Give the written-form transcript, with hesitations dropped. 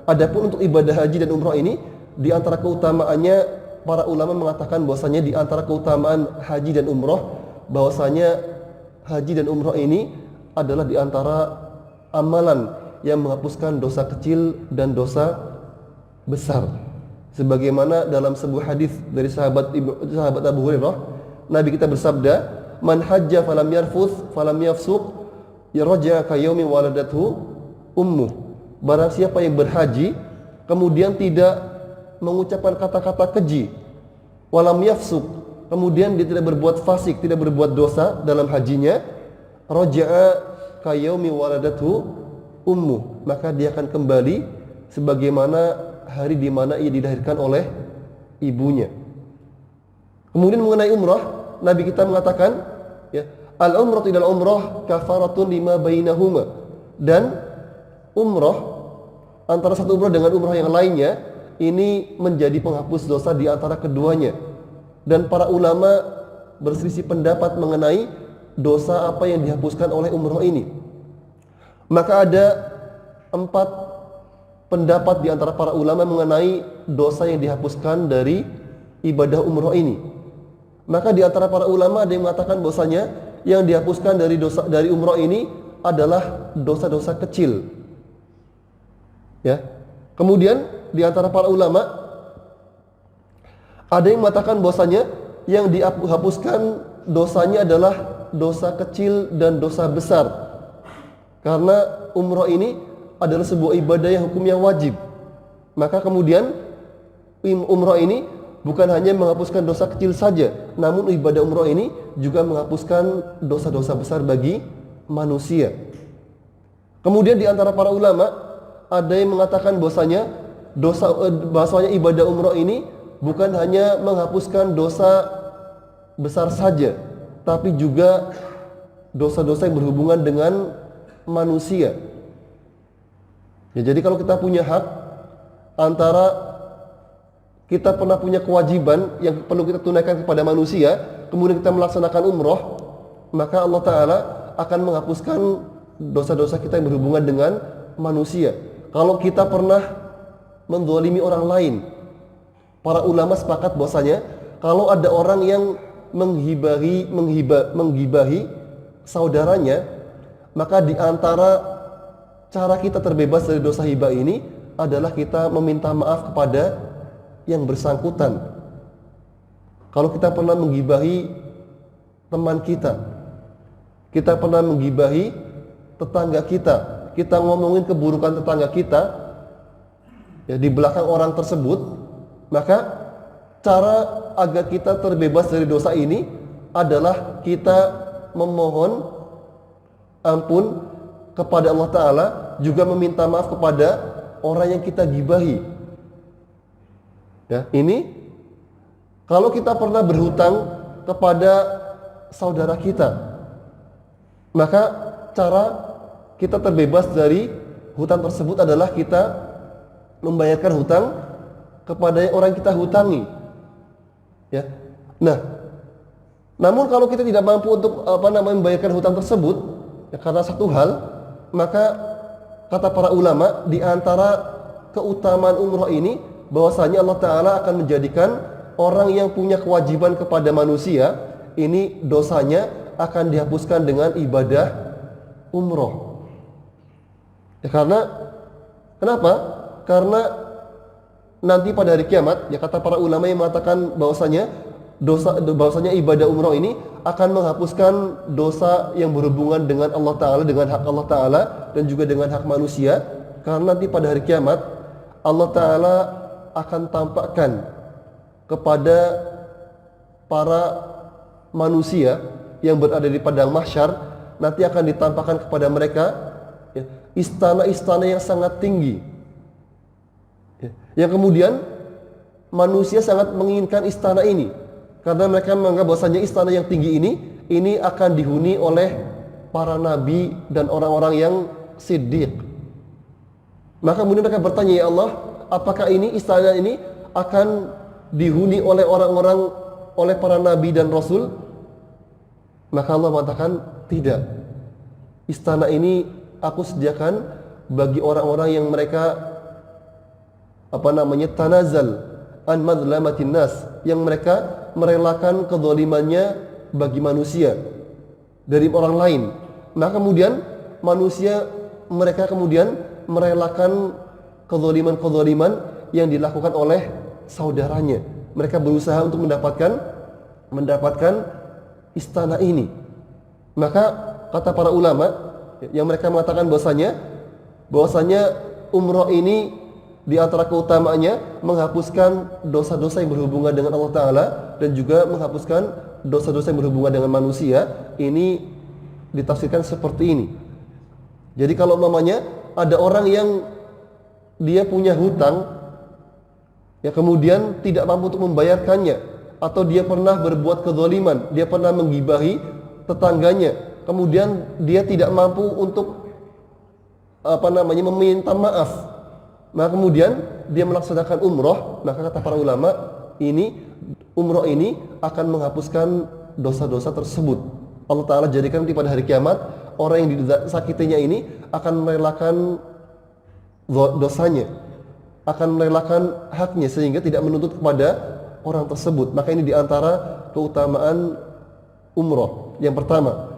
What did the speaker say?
Adapun untuk ibadah haji dan umrah ini, di antara keutamaannya para ulama mengatakan bahwasanya di antara keutamaan haji dan umrah, bahwasanya haji dan umrah ini adalah di antara amalan yang menghapuskan dosa kecil dan dosa besar. Sebagaimana dalam sebuah hadis dari sahabat Abu Hurairah, Nabi kita bersabda, "Man hajja falam yarfuth falam yafsuq yarja ka yaumi waladathu ummu." Barang siapa yang berhaji kemudian tidak mengucapkan kata-kata keji, walam yafsuq, kemudian dia tidak berbuat fasik, tidak berbuat dosa dalam hajinya, raja'a ka yaumi waladathu ummu, maka dia akan kembali sebagaimana hari di mana ia dilahirkan oleh ibunya. Kemudian mengenai umrah, Nabi kita mengatakan, ya, al-umratu ilal umrah kafaratun lima bainahuma. Dan umrah, antara satu umrah dengan umrah yang lainnya, ini menjadi penghapus dosa di antara keduanya. Dan para ulama berselisih pendapat mengenai dosa apa yang dihapuskan oleh umrah ini. Maka ada 4 pendapat di antara para ulama mengenai dosa yang dihapuskan dari ibadah umrah ini. Maka di antara para ulama ada yang mengatakan bahwasanya yang dihapuskan dari umrah ini adalah dosa-dosa kecil. Ya. Kemudian di antara para ulama ada yang mengatakan bahwasanya yang dihapuskan dosanya adalah dosa kecil dan dosa besar. Karena umrah ini adalah sebuah ibadah yang hukumnya wajib. Maka kemudian umrah ini bukan hanya menghapuskan dosa kecil saja, namun ibadah umrah ini juga menghapuskan dosa-dosa besar bagi manusia. Kemudian di antara para ulama ada yang mengatakan bahwasanya ibadah umrah ini bukan hanya menghapuskan dosa besar saja, tapi juga dosa-dosa yang berhubungan dengan manusia. Ya, jadi kalau kita punya hak, antara kita pernah punya kewajiban yang perlu kita tunaikan kepada manusia, kemudian kita melaksanakan umroh, maka Allah Ta'ala akan menghapuskan dosa-dosa kita yang berhubungan dengan manusia. Kalau kita pernah menzalimi orang lain, para ulama sepakat bahwasanya kalau ada orang yang menghibahi saudaranya, maka di antara cara kita terbebas dari dosa hibah ini adalah kita meminta maaf kepada yang bersangkutan. Kalau kita pernah menggibahi teman kita, kita pernah menggibahi tetangga kita ngomongin keburukan tetangga kita, ya, di belakang orang tersebut, maka cara agar kita terbebas dari dosa ini adalah kita memohon ampun kepada Allah Ta'ala, juga meminta maaf kepada orang yang kita gibahi. Ya, ini kalau kita pernah berhutang kepada saudara kita, maka cara kita terbebas dari hutang tersebut adalah kita membayarkan hutang kepada orang yang kita hutangi. Ya. Nah, namun kalau kita tidak mampu untuk membayarkan hutang tersebut, ya, karena satu hal, maka kata para ulama di antara keutamaan umrah ini bahwasanya Allah Ta'ala akan menjadikan orang yang punya kewajiban kepada manusia ini dosanya akan dihapuskan dengan ibadah umrah. Ya, kenapa? Karena nanti pada hari kiamat, ya, kata para ulama yang mengatakan bahwasanya ibadah umrah ini akan menghapuskan dosa yang berhubungan dengan Allah Ta'ala, dengan hak Allah Ta'ala dan juga dengan hak manusia. Karena nanti pada hari kiamat Allah Ta'ala akan tampakkan kepada para manusia yang berada di padang mahsyar, nanti akan ditampakkan kepada mereka, ya, istana-istana yang sangat tinggi, ya, yang kemudian manusia sangat menginginkan istana ini karena mereka menganggap bahwasanya istana yang tinggi ini akan dihuni oleh para nabi dan orang-orang yang siddiq. Maka kemudian mereka bertanya, ya Allah, apakah ini istana ini akan dihuni oleh orang-orang, oleh para nabi dan rasul? Maka Allah mengatakan tidak. istana ini aku sediakan bagi orang-orang yang mereka tanazal an madlamatin nas, yang mereka merelakan kezalimannya bagi manusia dari orang lain. Nah kemudian mereka kemudian merelakan kezaliman-kezaliman yang dilakukan oleh saudaranya. Mereka berusaha untuk mendapatkan istana ini. Maka kata para ulama yang mereka mengatakan bahwasanya umroh ini di antara keutamaannya menghapuskan dosa-dosa yang berhubungan dengan Allah Ta'ala dan juga menghapuskan dosa-dosa yang berhubungan dengan manusia. Ini ditafsirkan seperti ini. Jadi kalau umpamanya ada orang yang dia punya hutang, ya kemudian tidak mampu untuk membayarkannya, atau dia pernah berbuat kezaliman, dia pernah menggibahi tetangganya, kemudian dia tidak mampu untuk meminta maaf, maka kemudian dia melaksanakan umroh, maka kata para ulama umroh ini akan menghapuskan dosa-dosa tersebut. Allah Ta'ala jadikan nanti pada hari kiamat orang yang disakitinya ini akan merelakan dosanya, akan merelakan haknya sehingga tidak menuntut kepada orang tersebut. Maka ini diantara keutamaan umroh. Yang pertama.